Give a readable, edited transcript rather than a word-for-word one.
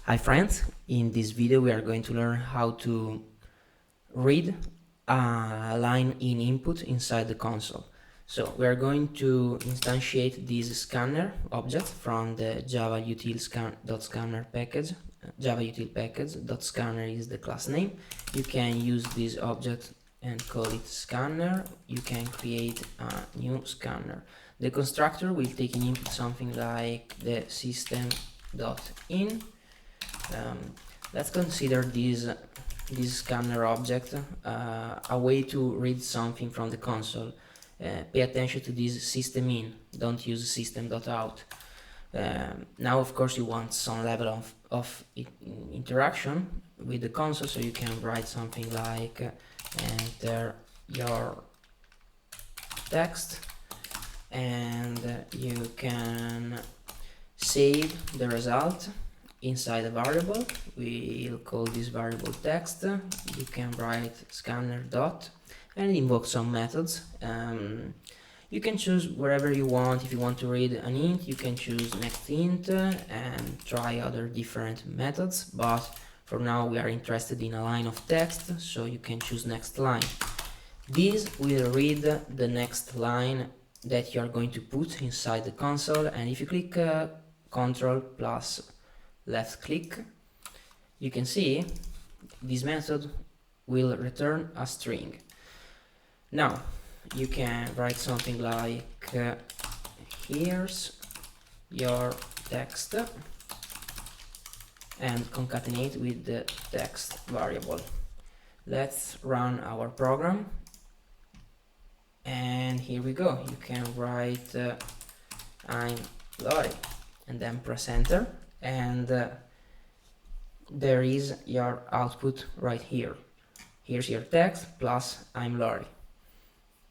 Hi friends, in this video we are going to learn how to read a line in input inside the console. So we are going to instantiate this scanner object from the java util scanner package. Java util package.scanner is the class name. You can use this object and call it scanner. You can create a new scanner. The constructor will take in input something like the system.in. Let's consider this scanner object a way to read something from the console. Pay attention to this system in, don't use system.out. Now of course you want some level of interaction with the console, so you can write something like enter your text, and you can save the result inside a variable. We'll call this variable text. You can write scanner dot and invoke some methods. You can choose wherever you want. If you want to read an int, you can choose next int and try other different methods, but for now we are interested in a line of text, so you can choose next line. This will read the next line that you are going to put inside the console, and if you click Ctrl plus left click, you can see this method will return a string. Now you can write something like here's your text and concatenate with the text variable. Let's run our program, and here we go. You can write I'm Lori and then press enter, and there is your output right here. Here's your text plus I'm Lori.